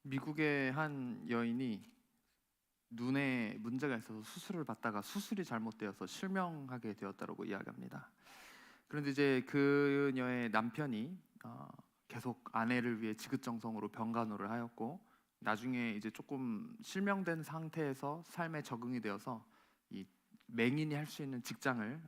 미국의 한 여인이 눈에 문제가 있어서 수술을 받다가 수술이 잘못되어서 실명하게 되었다고 이야기합니다. 그런데 이제 그녀의 남편이 계속 아내를 위해 지긋정성으로 병간호를 하였고, 나중에 이제 조금 실명된 상태에서 삶에 적응이 되어서 이 맹인이 할 수 있는 직장을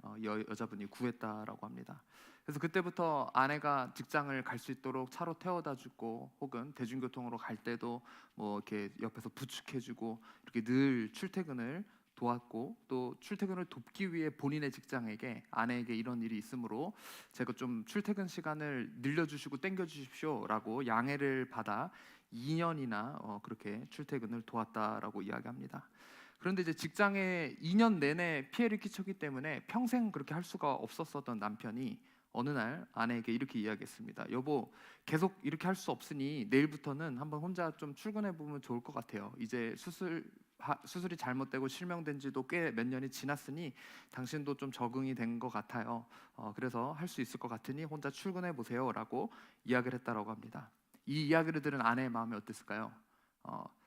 여자분이 구했다라고 합니다. 그래서 그때부터 아내가 직장을 갈 수 있도록 차로 태워다 주고, 혹은 대중교통으로 갈 때도 뭐 이렇게 옆에서 부축해주고, 이렇게 늘 출퇴근을 도왔고, 또 출퇴근을 돕기 위해 본인의 직장에게 아내에게 이런 일이 있으므로 제가 좀 출퇴근 시간을 늘려주시고 땡겨주십시오라고 양해를 받아 2년이나 그렇게 출퇴근을 도왔다라고 이야기합니다. 그런데 이제 직장에 2년 내내 피해를 끼쳤기 때문에 평생 그렇게 할 수가 없었던 남편이 어느 날 아내에게 이렇게 이야기했습니다. 여보, 계속 이렇게 할 수 없으니 내일부터는 한번 혼자 좀 출근해 보면 좋을 것 같아요. 이제 수술이 잘못되고 실명된 지도 꽤 몇 년이 지났으니 당신도 좀 적응이 된 것 같아요. 그래서 할 수 있을 것 같으니 혼자 출근해 보세요라고 이야기를 했다라고 합니다. 이 이야기를 들은 아내의 마음이 어땠을까요?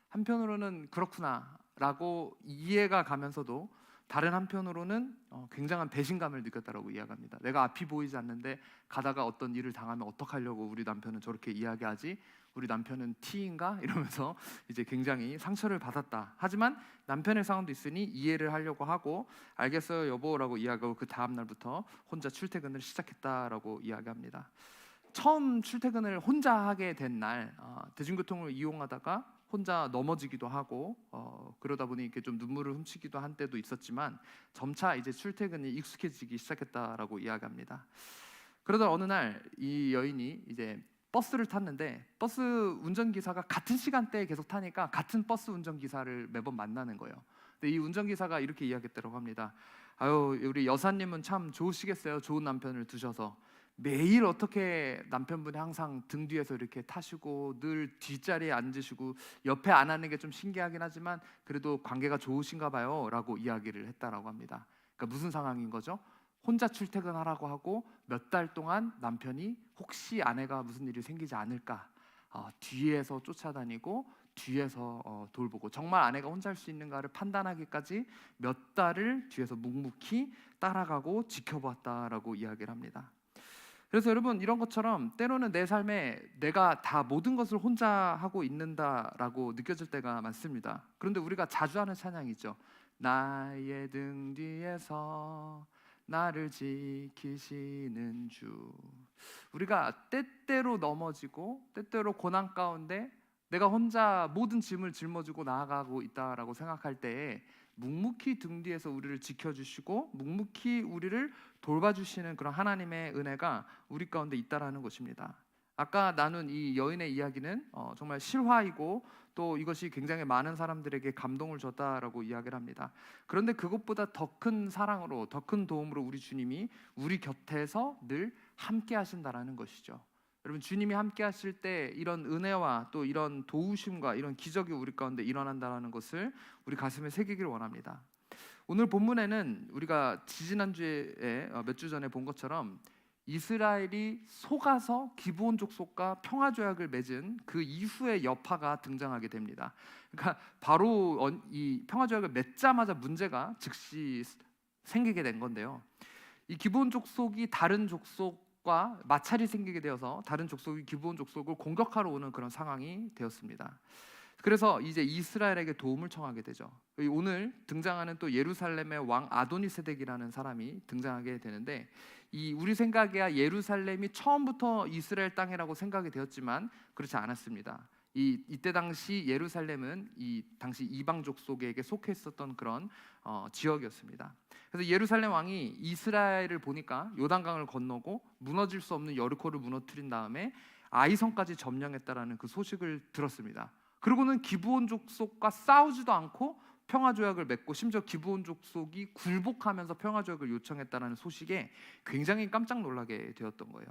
한편으로는 그렇구나라고 이해가 가면서도, 다른 한편으로는 굉장한 배신감을 느꼈다라고 이야기합니다. 내가 앞이 보이지 않는데 가다가 어떤 일을 당하면 어떡하려고 우리 남편은 저렇게 이야기하지? 우리 남편은 T인가? 이러면서 이제 굉장히 상처를 받았다. 하지만 남편의 상황도 있으니 이해를 하려고 하고, 알겠어요 여보라고 이야기하고 그 다음 날부터 혼자 출퇴근을 시작했다라고 이야기합니다. 처음 출퇴근을 혼자 하게 된 날, 대중교통을 이용하다가 혼자 넘어지기도 하고, 그러다 보니 이렇게 좀 눈물을 훔치기도 한 때도 있었지만, 점차 이제 출퇴근이 익숙해지기 시작했다라고 이야기합니다. 그러다 어느 날 이 여인이 이제 버스를 탔는데, 버스 운전기사가 같은 시간대에 계속 타니까 같은 버스 운전기사를 매번 만나는 거예요. 근데 이 운전기사가 이렇게 이야기했다고 합니다. 아유, 우리 여사님은 참 좋으시겠어요. 좋은 남편을 두셔서. 매일 어떻게 남편분이 항상 등 뒤에서 이렇게 타시고 늘 뒷자리에 앉으시고, 옆에 안 하는 게 좀 신기하긴 하지만 그래도 관계가 좋으신가 봐요 라고 이야기를 했다라고 합니다. 그러니까 무슨 상황인 거죠? 혼자 출퇴근하라고 하고 몇 달 동안 남편이 혹시 아내가 무슨 일이 생기지 않을까 뒤에서 쫓아다니고, 뒤에서 돌보고, 정말 아내가 혼자 할 수 있는가를 판단하기까지 몇 달을 뒤에서 묵묵히 따라가고 지켜봤다라고 이야기를 합니다. 그래서 여러분, 이런 것처럼 때로는 내 삶에 내가 다 모든 것을 혼자 하고 있는다라고 느껴질 때가 많습니다. 그런데 우리가 자주 하는 찬양이죠. 나의 등 뒤에서 나를 지키시는 주. 우리가 때때로 넘어지고 때때로 고난 가운데 내가 혼자 모든 짐을 짊어지고 나아가고 있다라고 생각할 때에 묵묵히 등 뒤에서 우리를 지켜주시고 묵묵히 우리를 돌봐주시는 그런 하나님의 은혜가 우리 가운데 있다라는 것입니다. 아까 나눈 이 여인의 이야기는 정말 실화이고, 또 이것이 굉장히 많은 사람들에게 감동을 줬다라고 이야기를 합니다. 그런데 그것보다 더 큰 사랑으로, 더 큰 도움으로 우리 주님이 우리 곁에서 늘 함께 하신다라는 것이죠. 여러분, 주님이 함께 하실 때 이런 은혜와 또 이런 도우심과 이런 기적이 우리 가운데 일어난다는 것을 우리 가슴에 새기기를 원합니다. 오늘 본문에는 우리가 지지난주에 몇 주 전에 본 것처럼 이스라엘이 속아서 기브온 족속과 평화조약을 맺은 그 이후의 여파가 등장하게 됩니다. 그러니까 바로 이 평화조약을 맺자마자 문제가 즉시 생기게 된 건데요. 이 기브온 족속이 다른 족속과 마찰이 생기게 되어서 다른 족속이 기브온 족속을 공격하러 오는 그런 상황이 되었습니다. 그래서 이제 이스라엘에게 도움을 청하게 되죠. 오늘 등장하는 또 예루살렘의 왕 아도니세덱이라는 사람이 등장하게 되는데, 이 우리 생각에야 예루살렘이 처음부터 이스라엘 땅이라고 생각이 되었지만 그렇지 않았습니다. 이때 당시 예루살렘은 이 당시 이방 족속에게 속해 있었던 그런 지역이었습니다. 그래서 예루살렘 왕이 이스라엘을 보니까 요단강을 건너고 무너질 수 없는 여리코를 무너뜨린 다음에 아이성까지 점령했다라는 그 소식을 들었습니다. 그리고는 기브온 족속과 싸우지도 않고 평화조약을 맺고, 심지어 기브온 족속이 굴복하면서 평화조약을 요청했다는 소식에 굉장히 깜짝 놀라게 되었던 거예요.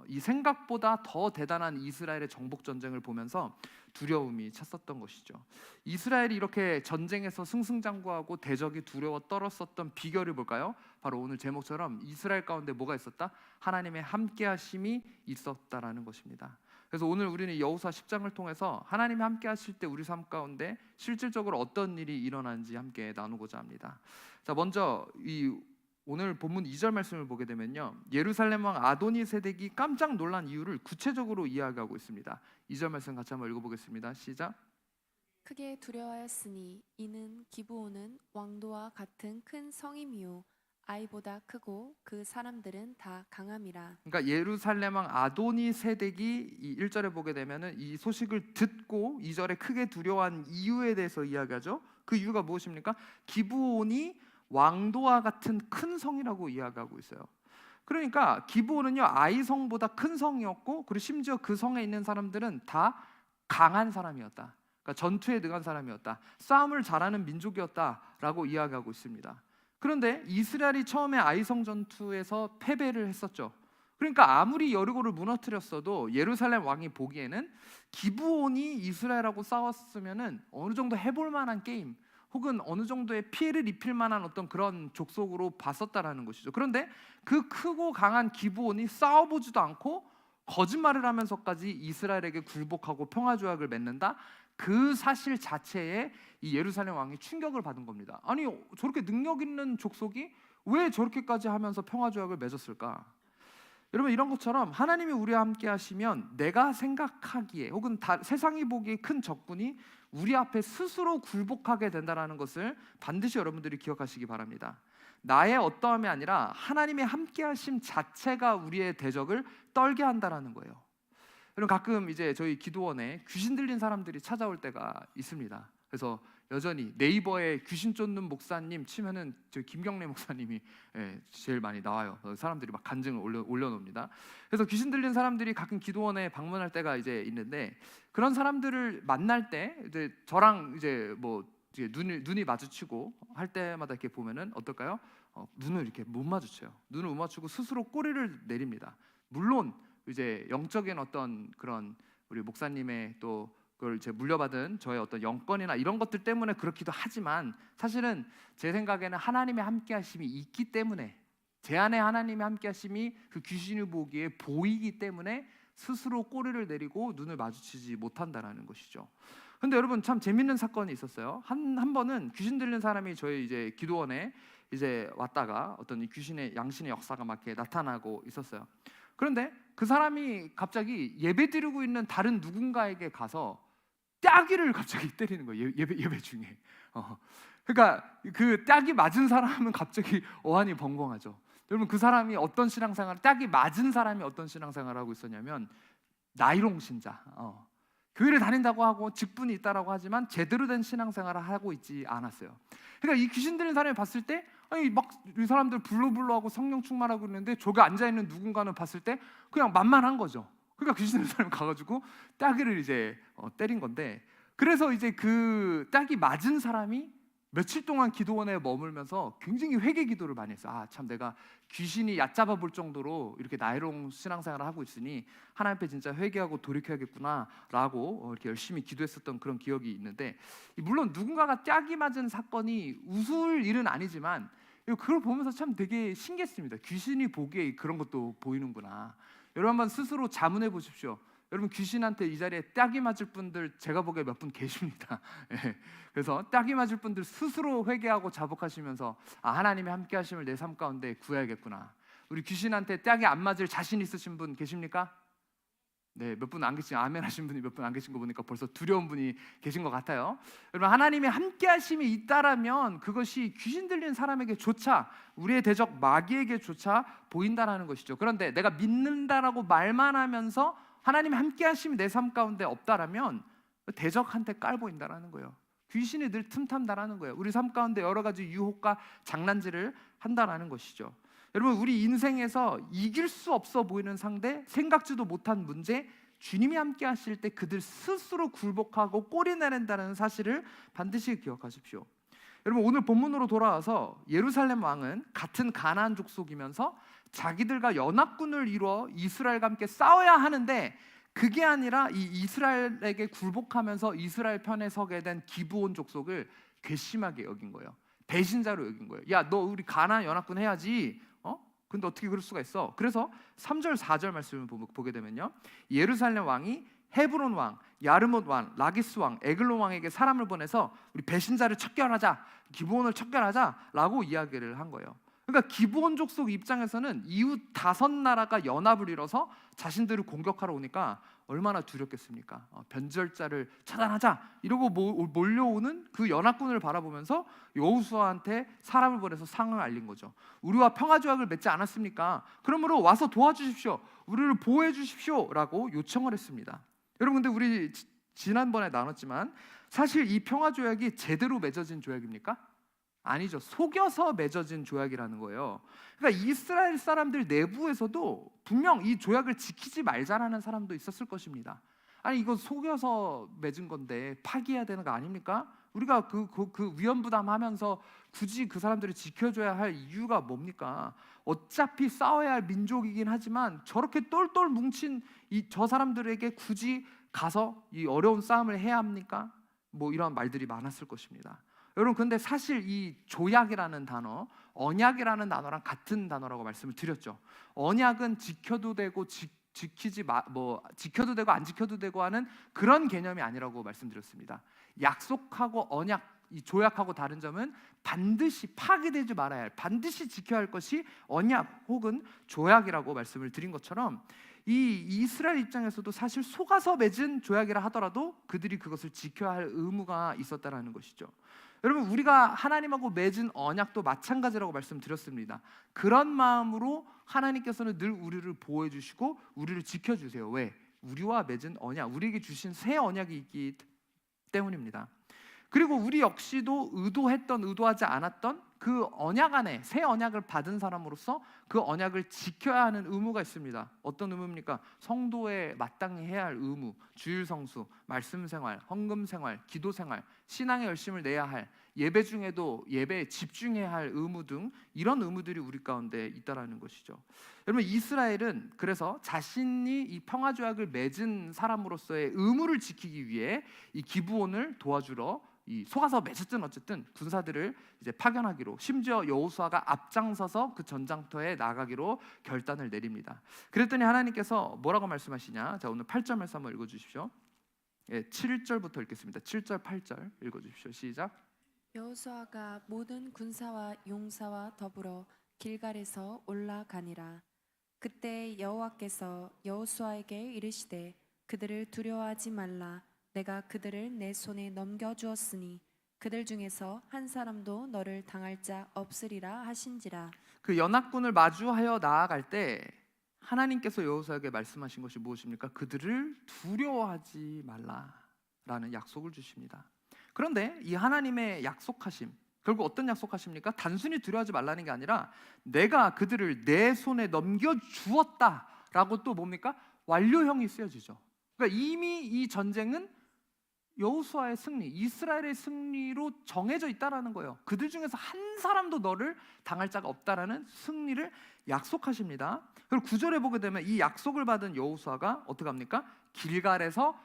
이 생각보다 더 대단한 이스라엘의 정복 전쟁을 보면서 두려움이 찼었던 것이죠. 이스라엘이 이렇게 전쟁에서 승승장구하고 대적이 두려워 떨었었던 비결이 뭘까요? 바로 오늘 제목처럼 이스라엘 가운데 뭐가 있었다? 하나님의 함께하심이 있었다라는 것입니다. 그래서 오늘 우리는 여호수아 10장을 통해서 하나님이 함께 하실 때 우리 삶 가운데 실질적으로 어떤 일이 일어나는지 함께 나누고자 합니다. 자, 먼저 이 오늘 본문 2절 말씀을 보게 되면요, 예루살렘 왕 아도니 세덱이 깜짝 놀란 이유를 구체적으로 이야기하고 있습니다. 2절 말씀 같이 한번 읽어보겠습니다. 시작. 크게 두려워하였으니 이는 기브온은 왕도와 같은 큰 성임이요 아이보다 크고 그 사람들은 다 강함이라. 그러니까 예루살렘 왕 아도니 세덱이 이 1절에 보게 되면은 이 소식을 듣고 2절에 크게 두려워한 이유에 대해서 이야기하죠. 그 이유가 무엇입니까? 기브온이 왕도와 같은 큰 성이라고 이야기하고 있어요. 그러니까 기브온은요, 아이 성보다 큰 성이었고, 그리고 심지어 그 성에 있는 사람들은 다 강한 사람이었다. 그러니까 전투에 능한 사람이었다. 싸움을 잘하는 민족이었다라고 이야기하고 있습니다. 그런데 이스라엘이 처음에 아이성 전투에서 패배를 했었죠. 그러니까 아무리 여리고를 무너뜨렸어도 예루살렘 왕이 보기에는 기브온이 이스라엘하고 싸웠으면은 어느 정도 해볼 만한 게임, 혹은 어느 정도의 피해를 입힐 만한 어떤 그런 족속으로 봤었다라는 것이죠. 그런데 그 크고 강한 기브온이 싸워보지도 않고 거짓말을 하면서까지 이스라엘에게 굴복하고 평화조약을 맺는다, 그 사실 자체에 이 예루살렘 왕이 충격을 받은 겁니다. 아니, 저렇게 능력 있는 족속이 왜 저렇게까지 하면서 평화조약을 맺었을까? 여러분, 이런 것처럼 하나님이 우리와 함께 하시면 내가 생각하기에 혹은 세상이 보기에 큰 적군이 우리 앞에 스스로 굴복하게 된다는 것을 반드시 여러분들이 기억하시기 바랍니다. 나의 어떠함이 아니라 하나님의 함께 하심 자체가 우리의 대적을 떨게 한다는 거예요. 여러분, 가끔 이제 저희 기도원에 귀신 들린 사람들이 찾아올 때가 있습니다. 그래서 여전히 네이버에 귀신 쫓는 목사님 치면은 저 김경래 목사님이 제일 많이 나와요. 사람들이 막 간증을 올려놓습니다. 그래서 귀신 들린 사람들이 가끔 기도원에 방문할 때가 이제 있는데, 그런 사람들을 만날 때 이제 저랑 이제 뭐 이제 눈이 마주치고 할 때마다 이렇게 보면은 어떨까요? 눈을 이렇게 못 마주쳐요. 눈을 못 맞추고 스스로 꼬리를 내립니다. 물론 이제 영적인 어떤 그런 우리 목사님의 또 그걸 제 물려받은 저의 어떤 영권이나 이런 것들 때문에 그렇기도 하지만, 사실은 제 생각에는 하나님의 함께하심이 있기 때문에, 제 안에 하나님의 함께하심이 그 귀신이 보기에 보이기 때문에 스스로 꼬리를 내리고 눈을 마주치지 못한다라는 것이죠. 근데 여러분, 참 재밌는 사건이 있었어요. 한 번은 귀신 들린 사람이 저희 이제 기도원에 이제 왔다가 어떤 귀신의 양신의 역사가 막 이렇게 나타나고 있었어요. 그런데 그 사람이 갑자기 예배드리고 있는 다른 누군가에게 가서 따귀를 갑자기 때리는 거예요. 예배 중에. 그러니까 그 따귀 맞은 사람은 갑자기 어안이 벙벙하죠. 여러분, 그 사람이 어떤 신앙생활, 따귀 맞은 사람이 어떤 신앙생활을 하고 있었냐면 나이롱 신자. 교회를 다닌다고 하고 직분이 있다라고 하지만 제대로 된 신앙생활을 하고 있지 않았어요. 그러니까 이 귀신 들린 사람이 봤을 때, 아니 막 이 사람들 불로불로하고 성령 충만하고 있는데 저기 앉아 있는 누군가는 봤을 때 그냥 만만한 거죠. 그러니까 귀신 들린 사람이 가가지고 따귀를 이제 때린 건데, 그래서 이제 그 따귀 맞은 사람이 며칠 동안 기도원에 머물면서 굉장히 회개 기도를 많이 했어요. 아, 참 내가 귀신이 얕잡아 볼 정도로 이렇게 나이롱 신앙생활을 하고 있으니 하나님 앞에 진짜 회개하고 돌이켜야겠구나라고 이렇게 열심히 기도했었던 그런 기억이 있는데, 물론 누군가가 따귀 맞은 사건이 웃을 일은 아니지만 그걸 보면서 참 되게 신기했습니다. 귀신이 보기에 그런 것도 보이는구나. 여러분, 한번 스스로 자문해 보십시오. 여러분, 귀신한테 이 자리에 따귀 맞을 분들 제가 보기에 몇 분 계십니다. 그래서 따귀 맞을 분들 스스로 회개하고 자복하시면서 하나님의 함께 하심을 내 삶 가운데 구해야겠구나. 우리 귀신한테 따귀 안 맞을 자신 있으신 분 계십니까? 네, 몇 분 안 계신, 아멘 하신 분이 몇 분 안 계신 거 보니까 벌써 두려운 분이 계신 것 같아요. 여러분, 하나님의 함께 하심이 있다라면 그것이 귀신 들린 사람에게조차, 우리의 대적 마귀에게조차 보인다라는 것이죠. 그런데 내가 믿는다라고 말만 하면서 하나님의 함께 하심이 내 삶 가운데 없다라면 대적한테 깔보인다라는 거예요. 귀신이 늘 틈탄다라는 거예요. 우리 삶 가운데 여러 가지 유혹과 장난질을 한다라는 것이죠. 여러분, 우리 인생에서 이길 수 없어 보이는 상대, 생각지도 못한 문제, 주님이 함께 하실 때 그들 스스로 굴복하고 꼬리 내린다는 사실을 반드시 기억하십시오. 여러분, 오늘 본문으로 돌아와서 예루살렘 왕은 같은 가나안 족속이면서 자기들과 연합군을 이루어 이스라엘과 함께 싸워야 하는데, 그게 아니라 이 이스라엘에게 굴복하면서 이스라엘 편에 서게 된 기브온 족속을 괘씸하게 여긴 거예요. 배신자로 여긴 거예요. 야, 너 우리 가나안 연합군 해야지. 근데 어떻게 그럴 수가 있어? 그래서 3절 4절 말씀을 보게 되면요, 예루살렘 왕이 헤브론 왕, 야르못 왕, 라기스 왕, 에글론 왕에게 사람을 보내서 우리 배신자를 척결하자, 기브온을 척결하자라고 이야기를 한 거예요. 그러니까 기브온 족속 입장에서는 이웃 5나라가 연합을 이뤄서 자신들을 공격하러 오니까 얼마나 두렵겠습니까? 변절자를 차단하자 이러고 몰려오는 그 연합군을 바라보면서 여호수아한테 사람을 보내서 상을 알린 거죠. 우리와 평화조약을 맺지 않았습니까? 그러므로 와서 도와주십시오, 우리를 보호해 주십시오라고 요청을 했습니다. 여러분, 근데 우리 지난번에 나눴지만 사실 이 평화조약이 제대로 맺어진 조약입니까? 아니죠. 속여서 맺어진 조약이라는 거예요. 그러니까 이스라엘 사람들 내부에서도 분명 이 조약을 지키지 말자라는 사람도 있었을 것입니다. 아니, 이거 속여서 맺은 건데 파기해야 되는 거 아닙니까? 우리가 그 위험부담하면서 굳이 그 사람들을 지켜줘야 할 이유가 뭡니까? 어차피 싸워야 할 민족이긴 하지만 저렇게 똘똘 뭉친 저 사람들에게 굳이 가서 이 어려운 싸움을 해야 합니까? 뭐 이런 말들이 많았을 것입니다. 여러분, 근데 사실 이 조약이라는 단어, 언약이라는 단어랑 같은 단어라고 말씀을 드렸죠. 언약은 지켜도 되고 지켜도 되고 안 지켜도 되고 하는 그런 개념이 아니라고 말씀드렸습니다. 약속하고 언약, 이 조약하고 다른 점은 반드시 파기되지 말아야 할, 반드시 지켜야 할 것이 언약 혹은 조약이라고 말씀을 드린 것처럼 이 이스라엘 입장에서도 사실 속아서 맺은 조약이라 하더라도 그들이 그것을 지켜야 할 의무가 있었다라는 것이죠. 여러분, 우리가 하나님하고 맺은 언약도 마찬가지라고 말씀드렸습니다. 그런 마음으로 하나님께서는 늘 우리를 보호해 주시고 우리를 지켜주세요. 왜? 우리와 맺은 언약, 우리에게 주신 새 언약이 있기 때문입니다. 그리고 우리 역시도 의도했던 의도하지 않았던 그 언약 안에 새 언약을 받은 사람으로서 그 언약을 지켜야 하는 의무가 있습니다. 어떤 의무입니까? 성도에 마땅히 해야 할 의무, 주일 성수, 말씀 생활, 헌금 생활, 기도 생활, 신앙의 열심을 내야 할, 예배 중에도 예배에 집중해야 할 의무 등 이런 의무들이 우리 가운데 있다라는 것이죠. 여러분, 이스라엘은 그래서 자신이 이 평화조약을 맺은 사람으로서의 의무를 지키기 위해 이 기브온을 도와주러 이 속아서 맺었든 어쨌든 군사들을 이제 파견하기로, 심지어 여호수아가 앞장서서 그 전장터에 나가기로 결단을 내립니다. 그랬더니 하나님께서 뭐라고 말씀하시냐? 자, 오늘 8절 말씀 한번 읽어주십시오. 7절부터 읽겠습니다. 7절, 8절 읽어주십시오. 시작. 여호수아가 모든 군사와 용사와 더불어 길갈에서 올라가니라. 그때 여호와께서 여호수아에게 이르시되 그들을 두려워하지 말라. 내가 그들을 내 손에 넘겨주었으니 그들 중에서 한 사람도 너를 당할 자 없으리라 하신지라. 그 연합군을 마주하여 나아갈 때 하나님께서 여호수아에게 말씀하신 것이 무엇입니까? 그들을 두려워하지 말라라는 약속을 주십니다. 그런데 이 하나님의 약속하심, 결국 어떤 약속하십니까? 단순히 두려워하지 말라는 게 아니라 내가 그들을 내 손에 넘겨주었다라고 또 뭡니까? 완료형이 쓰여지죠. 그러니까 이미 이 전쟁은 여호수아의 승리, 이스라엘의 승리로 정해져 있다라는 거예요. 그들 중에서 한 사람도 너를 당할 자가 없다라는 승리를 약속하십니다. 그리고 9절에 보게 되면 이 약속을 받은 여호수아가 어떻게 합니까? 길갈에서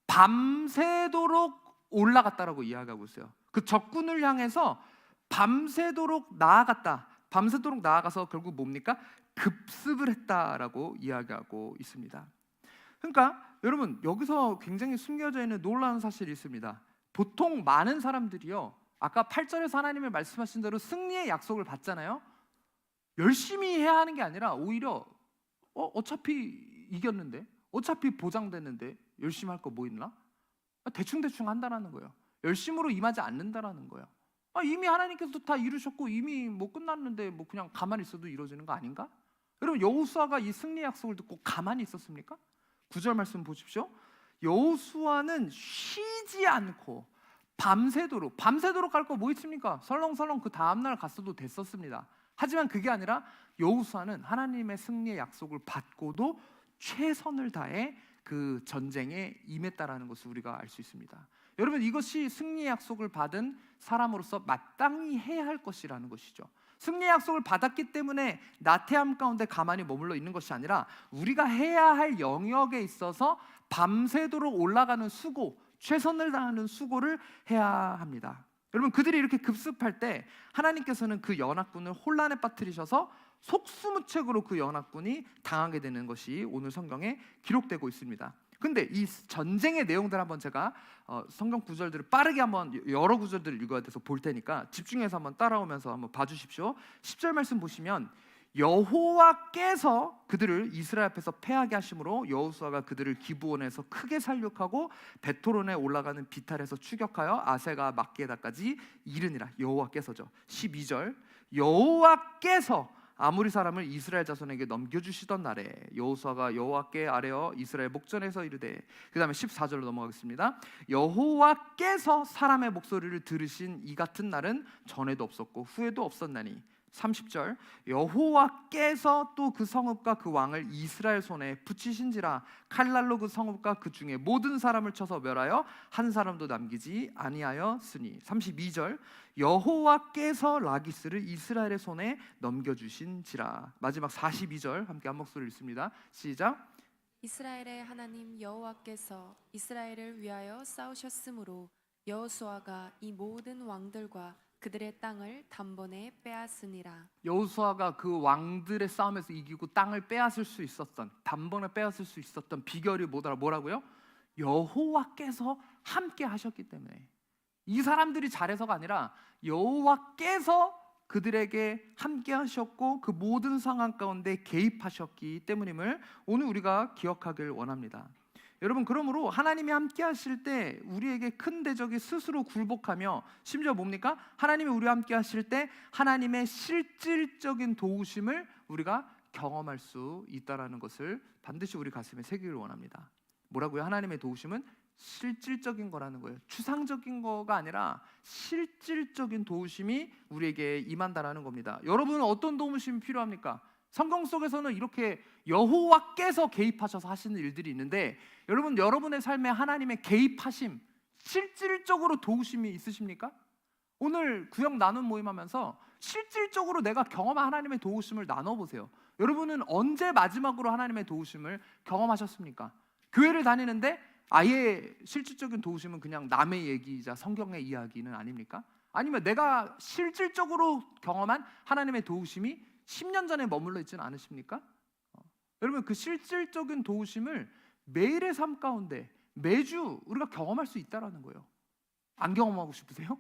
밤새도록 올라갔다라고 이야기하고 있어요. 그 적군을 향해서 밤새도록 나아갔다. 밤새도록 나아가서 결국 뭡니까? 급습을 했다라고 이야기하고 있습니다. 그러니까 여러분, 여기서 굉장히 숨겨져 있는 놀라운 사실이 있습니다. 보통 많은 사람들이요, 아까 8절에서 하나님이 말씀하신 대로 승리의 약속을 받잖아요. 열심히 해야 하는 게 아니라 오히려 어차피 이겼는데, 어차피 보장됐는데 열심히 할 거 뭐 있나? 대충대충 한다라는 거예요. 열심으로 임하지 않는다라는 거예요. 이미 하나님께서 다 이루셨고 이미 뭐 끝났는데 뭐 그냥 가만히 있어도 이루어지는 거 아닌가? 여러분, 여호수아가 이 승리 약속을 듣고 가만히 있었습니까? 9절 말씀 보십시오. 여호수아는 쉬지 않고 밤새도록 할 거 뭐 있습니까? 설렁설렁 그 다음날 갔어도 됐었습니다. 하지만 그게 아니라 여호수아는 하나님의 승리의 약속을 받고도 최선을 다해 그 전쟁에 임했다라는 것을 우리가 알 수 있습니다. 여러분, 이것이 승리의 약속을 받은 사람으로서 마땅히 해야 할 것이라는 것이죠. 승리의 약속을 받았기 때문에 나태함 가운데 가만히 머물러 있는 것이 아니라 우리가 해야 할 영역에 있어서 밤새도록 올라가는 수고, 최선을 다하는 수고를 해야 합니다. 여러분, 그들이 이렇게 급습할 때 하나님께서는 그 연합군을 혼란에 빠뜨리셔서 속수무책으로 그 연합군이 당하게 되는 것이 오늘 성경에 기록되고 있습니다. 근데 이 전쟁의 내용들 한번 제가 성경 구절들을 빠르게 한번 여러 구절들을 읽어야 돼서 볼 테니까 집중해서 한번 따라오면서 한번 봐주십시오. 10절 말씀 보시면 여호와께서 그들을 이스라엘 앞에서 패하게 하심으로 여호수아가 그들을 기브온에서 크게 살육하고 베토론에 올라가는 비탈에서 추격하여 아세가 막게다까지 이르니라. 여호와께서죠. 12절 여호와께서 아모리 사람을 이스라엘 자손에게 넘겨주시던 날에 여호수아가 여호와께 아뢰어 이스라엘 목전에서 이르되, 그 다음에 14절로 넘어가겠습니다. 여호와께서 사람의 목소리를 들으신 이 같은 날은 전에도 없었고 후에도 없었나니. 30절 여호와께서 또 그 성읍과 그 왕을 이스라엘 손에 붙이신지라. 칼날로 그 성읍과 그 중에 모든 사람을 쳐서 멸하여 한 사람도 남기지 아니하였으니. 32절 여호와께서 라기스를 이스라엘의 손에 넘겨주신지라. 마지막 42절 함께 한 목소리 읽습니다. 시작. 이스라엘의 하나님 여호와께서 이스라엘을 위하여 싸우셨으므로 여호수아가 이 모든 왕들과 그들의 땅을 단번에 빼앗으니라. 여호수아가 그 왕들의 싸움에서 이기고 땅을 빼앗을 수 있었던, 단번에 빼앗을 수 있었던 비결이 뭐라고요? 여호와께서 함께 하셨기 때문에. 이 사람들이 잘해서가 아니라 여호와께서 그들에게 함께 하셨고 그 모든 상황 가운데 개입하셨기 때문임을 오늘 우리가 기억하길 원합니다. 여러분, 그러므로 하나님이 함께 하실 때 우리에게 큰 대적이 스스로 굴복하며, 심지어 뭡니까? 하나님이 우리와 함께 하실 때 하나님의 실질적인 도우심을 우리가 경험할 수 있다라는 것을 반드시 우리 가슴에 새기길 원합니다. 뭐라고요? 하나님의 도우심은 실질적인 거라는 거예요. 추상적인 거가 아니라 실질적인 도우심이 우리에게 임한다라는 겁니다. 여러분은 어떤 도우심이 필요합니까? 성경 속에서는 이렇게 여호와께서 개입하셔서 하시는 일들이 있는데, 여러분의 삶에 하나님의 개입하심, 실질적으로 도우심이 있으십니까? 오늘 구역 나눔 모임하면서 실질적으로 내가 경험한 하나님의 도우심을 나눠보세요. 여러분은 언제 마지막으로 하나님의 도우심을 경험하셨습니까? 교회를 다니는데 아예 실질적인 도우심은 그냥 남의 얘기이자 성경의 이야기는 아닙니까? 아니면 내가 실질적으로 경험한 하나님의 도우심이 10년 전에 머물러 있지는 않으십니까? 여러분, 그 실질적인 도우심을 매일의 삶 가운데 매주 우리가 경험할 수 있다라는 거예요. 안 경험하고 싶으세요?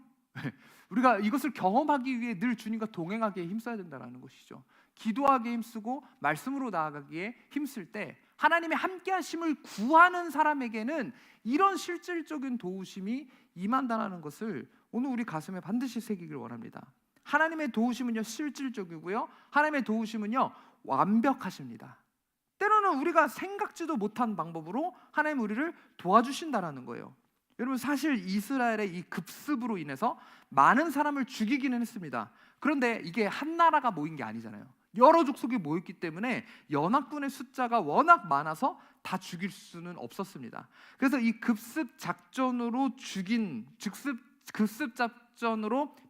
우리가 이것을 경험하기 위해 늘 주님과 동행하기에 힘써야 된다는 것이죠. 기도하기에 힘쓰고 말씀으로 나아가기에 힘쓸 때 하나님의 함께하심을 구하는 사람에게는 이런 실질적인 도우심이 임한다는 것을 오늘 우리 가슴에 반드시 새기길 원합니다. 하나님의 도우심은요 실질적이고요, 하나님의 도우심은요 완벽하십니다. 때로는 우리가 생각지도 못한 방법으로 하나님 우리를 도와주신다라는 거예요. 여러분, 사실 이스라엘의 이 급습으로 인해서 많은 사람을 죽이기는 했습니다. 그런데 이게 한 나라가 모인 게 아니잖아요. 여러 족속이 모였기 때문에 연합군의 숫자가 워낙 많아서 다 죽일 수는 없었습니다. 그래서 이 급습 작전으로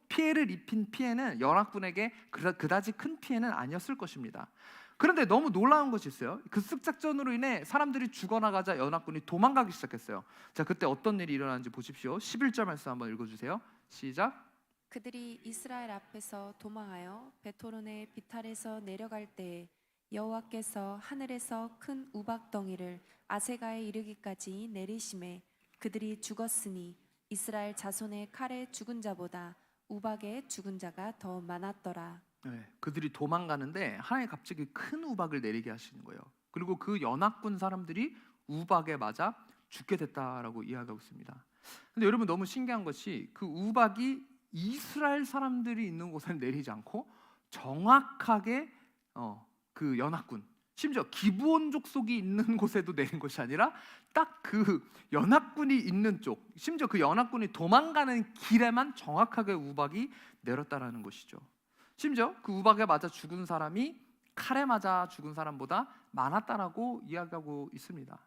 피해를 입힌 피해는 연합군에게 그다지 큰 피해는 아니었을 것입니다. 그런데 너무 놀라운 것이 있어요. 급습 작전으로 인해 사람들이 죽어나가자 연합군이 도망가기 시작했어요. 자, 그때 어떤 일이 일어나는지 보십시오. 11절 말씀 한번 읽어주세요. 시작. 그들이 이스라엘 앞에서 도망하여 베토론의 비탈에서 내려갈 때에 여호와께서 하늘에서 큰 우박덩이를 아세가에 이르기까지 내리심에 그들이 죽었으니 이스라엘 자손의 칼에 죽은 자보다 우박에 죽은 자가 더 많았더라. 네, 그들이 도망가는데 하나님 갑자기 큰 우박을 내리게 하시는 거예요. 그리고 그 연합군 사람들이 우박에 맞아 죽게 됐다라고 이야기하고 있습니다. 근데 여러분, 너무 신기한 것이 그 우박이 이스라엘 사람들이 있는 곳에 내리지 않고 정확하게 그 연합군, 심지어 기브온 족속이 있는 곳에도 내린 것이 아니라 딱 그 연합군이 있는 쪽, 심지어 그 연합군이 도망가는 길에만 정확하게 우박이 내렸다라는 것이죠. 심지어 그 우박에 맞아 죽은 사람이 칼에 맞아 죽은 사람보다 많았다라고 이야기하고 있습니다.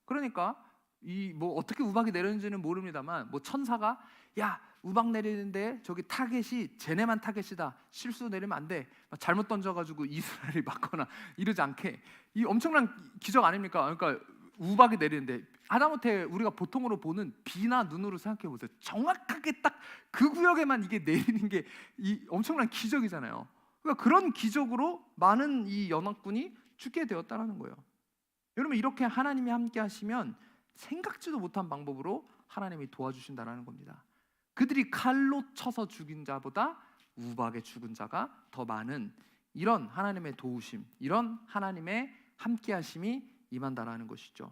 그러니까 이 뭐 어떻게 우박이 내렸는지는 모릅니다만, 뭐 천사가 야 우박 내리는데 저기 타겟이 쟤네만 타겟이다, 실수 내리면 안 돼, 잘못 던져가지고 이스라엘이 맞거나 이러지 않게, 이 엄청난 기적 아닙니까? 그러니까 우박이 내리는데 하다못해 우리가 보통으로 보는 비나 눈으로 생각해 보세요. 정확하게 딱 그 구역에만 이게 내리는 게 이 엄청난 기적이잖아요. 그러니까 그런 기적으로 많은 이 연합군이 죽게 되었다는 거예요. 여러분, 이렇게 하나님이 함께 하시면 생각지도 못한 방법으로 하나님이 도와주신다는 겁니다. 그들이 칼로 쳐서 죽인 자보다 우박에 죽은 자가 더 많은 이런 하나님의 도우심, 이런 하나님의 함께 하심이 임한다라는 것이죠.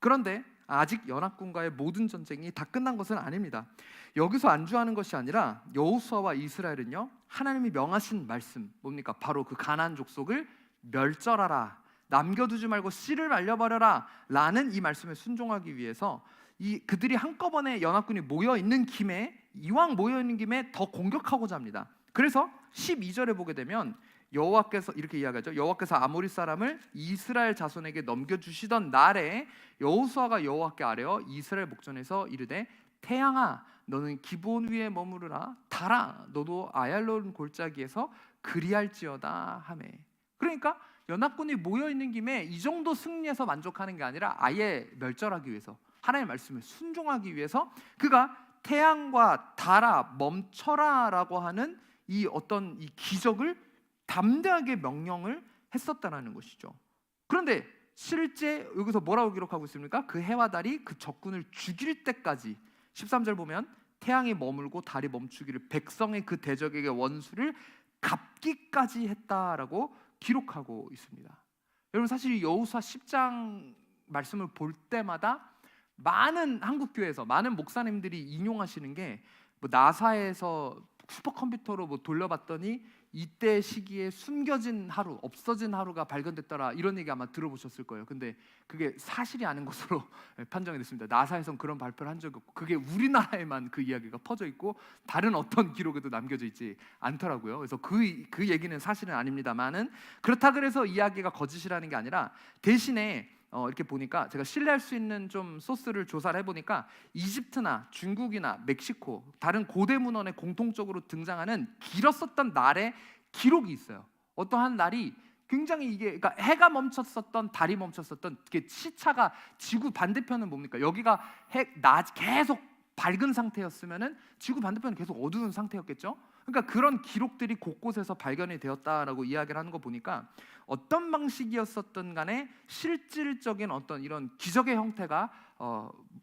그런데 아직 연합군과의 모든 전쟁이 다 끝난 것은 아닙니다. 여기서 안주하는 것이 아니라 여호수아와 이스라엘은요, 하나님이 명하신 말씀, 뭡니까? 바로 그 가나안 족속을 멸절하라, 남겨두지 말고 씨를 말려버려라 라는 이 말씀에 순종하기 위해서 그들이 한꺼번에 연합군이 모여 있는 김에, 이왕 모여 있는 김에 더 공격하고자 합니다. 그래서 12절에 보게 되면 여호와께서 이렇게 이야기하죠. 여호와께서 아모리 사람을 이스라엘 자손에게 넘겨주시던 날에 여호수아가 여호와께 아뢰어 이스라엘 목전에서 이르되, 태양아 너는 기브온 위에 머무르라, 달아 너도 아얄론 골짜기에서 그리할지어다 하매. 그러니까 연합군이 모여 있는 김에 이 정도 승리해서 만족하는 게 아니라 아예 멸절하기 위해서, 하나님의 말씀에 순종하기 위해서 그가 태양과 달아 멈춰라라고 하는 이 어떤 이 기적을 담대하게 명령을 했었다라는 것이죠. 그런데 실제 여기서 뭐라고 기록하고 있습니까? 그 해와 달이 그 적군을 죽일 때까지, 13절 보면 태양이 머물고 달이 멈추기를 백성의 그 대적에게 원수를 갚기까지 했다라고 기록하고 있습니다. 여러분, 사실 여호수아 10장 말씀을 볼 때마다 많은 한국 교회에서 많은 목사님들이 인용하시는 게, 뭐 나사에서 슈퍼컴퓨터로 뭐 돌려봤더니 이때 시기에 숨겨진 하루, 없어진 하루가 발견됐더라, 이런 얘기 아마 들어보셨을 거예요. 근데 그게 사실이 아닌 것으로 판정이 됐습니다. 나사에선 그런 발표를 한 적이 없고, 그게 우리나라에만 그 이야기가 퍼져 있고 다른 어떤 기록에도 남겨져 있지 않더라고요. 그래서 그 얘기는 사실은 아닙니다만은, 그렇다 그래서 이야기가 거짓이라는 게 아니라, 대신에 이렇게 보니까 제가 신뢰할 수 있는 좀 소스를 조사를 해보니까 이집트나 중국이나 멕시코, 다른 고대 문헌에 공통적으로 등장하는 길었었던 날의 기록이 있어요. 어떠한 날이 굉장히 그러니까 해가 멈췄었던, 달이 멈췄었던, 그 시차가 지구 반대편은 뭡니까? 여기가 계속 밝은 상태였으면은 지구 반대편은 계속 어두운 상태였겠죠. 그러니까 그런 기록들이 곳곳에서 발견이 되었다라고 이야기를 하는 거 보니까, 어떤 방식이었었던 간에 실질적인 어떤 이런 기적의 형태가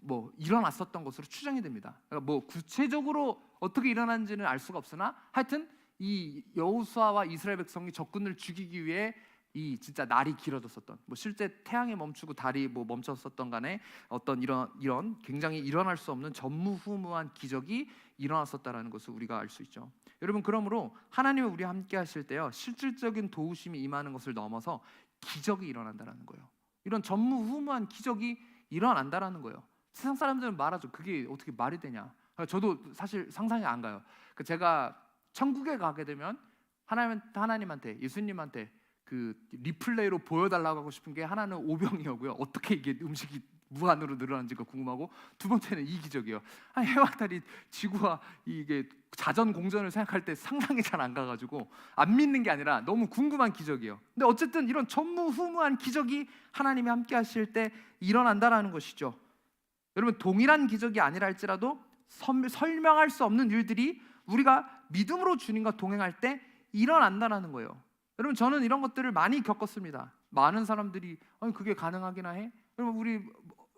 뭐 일어났었던 것으로 추정이 됩니다. 그러니까 뭐 구체적으로 어떻게 일어난지는 알 수가 없으나, 하여튼 이 여호수아와 이스라엘 백성이 적군을 죽이기 위해 이 진짜 날이 길어졌었던, 뭐 실제 태양이 멈추고 달이 뭐 멈췄었던 간에 어떤 이런 굉장히 일어날 수 없는 전무후무한 기적이 일어났었다라는 것을 우리가 알 수 있죠. 여러분, 그러므로 하나님이 우리와 함께 하실 때요, 실질적인 도우심이 임하는 것을 넘어서 기적이 일어난다라는 거예요. 이런 전무후무한 기적이 일어난다라는 거예요. 세상 사람들은 말하죠. 그게 어떻게 말이 되냐. 저도 사실 상상이 안 가요. 제가 천국에 가게 되면 하나님한테, 예수님한테 그 리플레이로 보여달라고 하고 싶은 게, 하나는 오병이어고요. 어떻게 이게 음식이 무한으로 늘어난지가 궁금하고, 두 번째는 이 기적이에요. 해와 달이 지구와 이게 자전 공전을 생각할 때 상상이 잘 안 가가지고 안 믿는 게 아니라 너무 궁금한 기적이에요. 근데 어쨌든 이런 전무후무한 기적이 하나님이 함께 하실 때 일어난다라는 것이죠. 여러분, 동일한 기적이 아니라 할지라도 설명할 수 없는 일들이 우리가 믿음으로 주님과 동행할 때 일어난다라는 거예요. 여러분, 저는 이런 것들을 많이 겪었습니다. 많은 사람들이 아니 그게 가능하기나 해? 여러분, 우리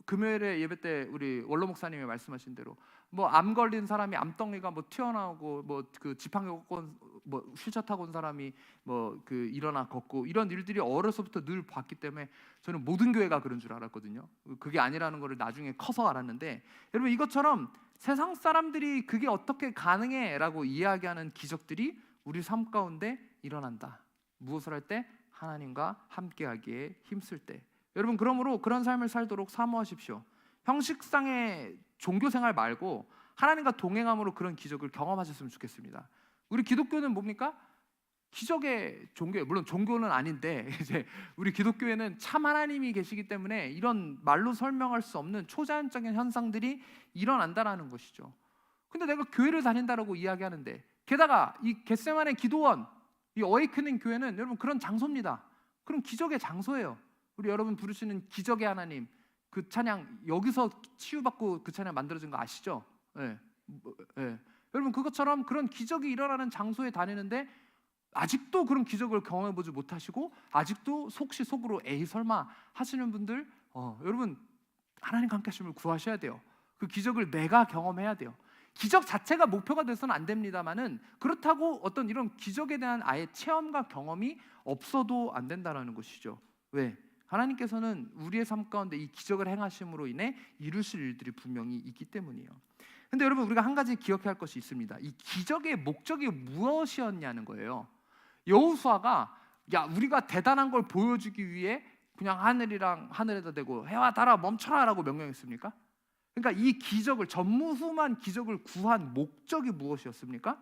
금요일에 예배 때 우리 원로 목사님이 말씀하신 대로 뭐 암 걸린 사람이 암덩이가 뭐 튀어나오고, 뭐 그 지팡이권 뭐 휠체어 타고 온 사람이 뭐 그 일어나 걷고, 이런 일들이 어려서부터 늘 봤기 때문에 저는 모든 교회가 그런 줄 알았거든요. 그게 아니라는 것을 나중에 커서 알았는데, 여러분, 이것처럼 세상 사람들이 그게 어떻게 가능해?라고 이야기하는 기적들이 우리 삶 가운데 일어난다. 무엇을 할 때? 하나님과 함께하기에 힘쓸 때. 여러분, 그러므로 그런 삶을 살도록 사모하십시오. 형식상의 종교생활 말고 하나님과 동행함으로 그런 기적을 경험하셨으면 좋겠습니다. 우리 기독교는 뭡니까? 기적의 종교예요. 물론 종교는 아닌데, 이제 우리 기독교에는 참 하나님이 계시기 때문에 이런 말로 설명할 수 없는 초자연적인 현상들이 일어난다라는 것이죠. 근데 내가 교회를 다닌다라고 이야기하는데, 게다가 이 겟세마네 기도원, 이 어웨이크닝 교회는 여러분 그런 장소입니다. 그럼 기적의 장소예요. 우리 여러분 부르시는 기적의 하나님, 그 찬양, 여기서 치유받고 그 찬양 만들어진 거 아시죠? 예. 예. 여러분, 그것처럼 그런 기적이 일어나는 장소에 다니는데 아직도 그런 기적을 경험해 보지 못하시고 아직도 혹시 속으로 에이 설마 하시는 분들, 여러분 하나님과 함께 하심을 구하셔야 돼요. 그 기적을 내가 경험해야 돼요. 기적 자체가 목표가 돼서는 안 됩니다만은 그렇다고 어떤 이런 기적에 대한 아예 체험과 경험이 없어도 안 된다라는 것이죠. 왜? 하나님께서는 우리의 삶 가운데 이 기적을 행하심으로 인해 이루실 일들이 분명히 있기 때문이에요. 근데 여러분 우리가 한 가지 기억해야 할 것이 있습니다. 이 기적의 목적이 무엇이었냐는 거예요. 여호수아가 야 우리가 대단한 걸 보여주기 위해 그냥 하늘이랑 하늘에다 대고 해와 달아 멈춰라라고 명령했습니까? 그러니까 이 기적을 전무후무한 기적을 구한 목적이 무엇이었습니까?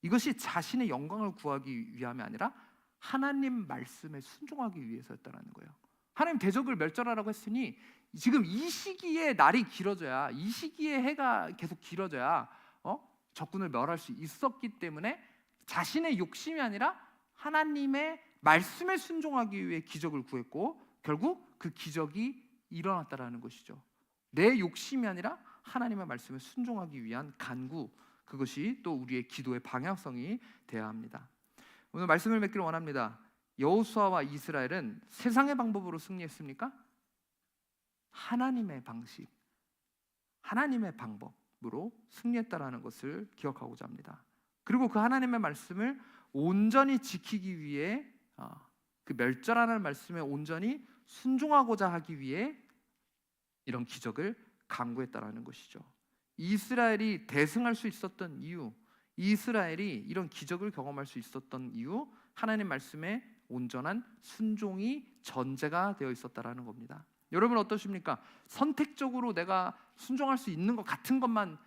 이것이 자신의 영광을 구하기 위함이 아니라 하나님 말씀에 순종하기 위해서였다는 거예요. 하나님 대적을 멸절하라고 했으니 지금 이 시기에 날이 길어져야, 이 시기에 해가 계속 길어져야 적군을 멸할 수 있었기 때문에 자신의 욕심이 아니라 하나님의 말씀에 순종하기 위해 기적을 구했고 결국 그 기적이 일어났다라는 것이죠. 내 욕심이 아니라 하나님의 말씀에 순종하기 위한 간구, 그것이 또 우리의 기도의 방향성이 되어야 합니다. 오늘 말씀을 맺기를 원합니다. 여호수아와 이스라엘은 세상의 방법으로 승리했습니까? 하나님의 방식, 하나님의 방법으로 승리했다라는 것을 기억하고자 합니다. 그리고 그 하나님의 말씀을 온전히 지키기 위해 그 멸절하는 말씀에 온전히 순종하고자 하기 위해 이런 기적을 강구했다라는 것이죠. 이스라엘이 대승할 수 있었던 이유, 이스라엘이 이런 기적을 경험할 수 있었던 이유, 하나님 말씀에 온전한 순종이 전제가 되어 있었다라는 겁니다. 여러분 어떠십니까? 선택적으로 내가 순종할 수 있는 것 같은 것만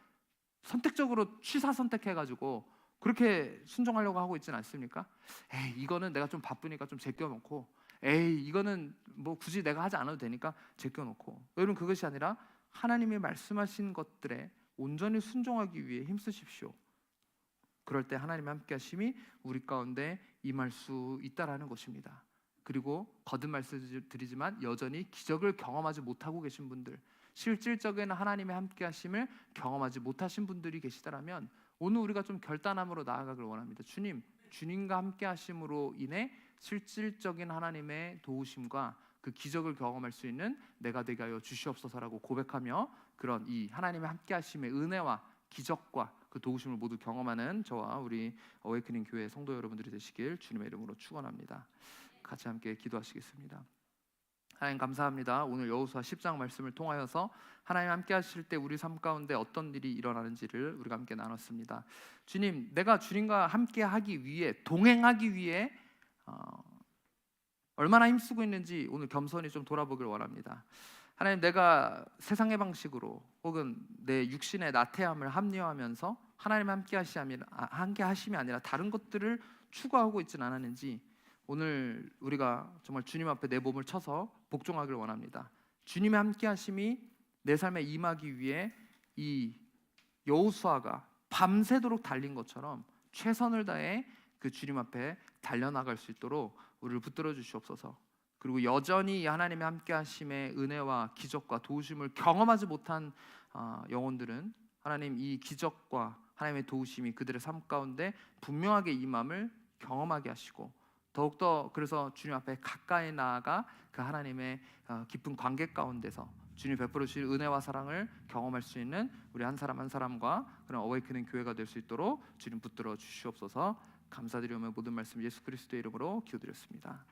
선택적으로 취사 선택해가지고 그렇게 순종하려고 하고 있지는 않습니까? 에이 이거는 내가 좀 바쁘니까 좀 제껴놓고, 에이 이거는 뭐 굳이 내가 하지 않아도 되니까 제껴놓고. 여러분 그것이 아니라 하나님이 말씀하신 것들에 온전히 순종하기 위해 힘쓰십시오. 그럴 때 하나님의 함께 하심이 우리 가운데 임할 수 있다라는 것입니다. 그리고 거듭 말씀드리지만 여전히 기적을 경험하지 못하고 계신 분들, 실질적인 하나님의 함께 하심을 경험하지 못하신 분들이 계시다라면 오늘 우리가 좀 결단함으로 나아가길 원합니다. 주님과 함께 하심으로 인해 실질적인 하나님의 도우심과 그 기적을 경험할 수 있는 내가 되게 하여 주시옵소서라고 고백하며 그런 이 하나님의 함께 하심의 은혜와 기적과 그 도우심을 모두 경험하는 저와 우리 어웨이크닝 교회 성도 여러분들이 되시길 주님의 이름으로 축원합니다. 같이 함께 기도하시겠습니다. 하나님 감사합니다. 오늘 여호수아 10장 말씀을 통하여서 하나님 함께 하실 때 우리 삶 가운데 어떤 일이 일어나는지를 우리가 함께 나눴습니다. 주님, 내가 주님과 함께 하기 위해, 동행하기 위해 얼마나 힘쓰고 있는지 오늘 겸손히 좀 돌아보길 원합니다. 하나님, 내가 세상의 방식으로 혹은 내 육신의 나태함을 합리화하면서 하나님 함께 하심이 아니라 다른 것들을 추구하고 있지는 않았는지 오늘 우리가 정말 주님 앞에 내 몸을 쳐서 복종하길 원합니다. 주님의 함께 하심이 내 삶에 임하기 위해 이 여호수아가 밤새도록 달린 것처럼 최선을 다해 그 주님 앞에 달려나갈 수 있도록 우리를 붙들어 주시옵소서. 그리고 여전히 하나님의 함께 하심의 은혜와 기적과 도우심을 경험하지 못한 영혼들은 하나님 이 기적과 하나님의 도우심이 그들의 삶 가운데 분명하게 임함을 경험하게 하시고 더욱더 그래서 주님 앞에 가까이 나아가 그 하나님의 깊은 관계 가운데서 주님 베풀어 주실 은혜와 사랑을 경험할 수 있는 우리 한 사람 한 사람과 그런 어웨이크닝 교회가 될 수 있도록 주님 붙들어 주시옵소서. 감사드리며 모든 말씀 예수 그리스도의 이름으로 기도드렸습니다.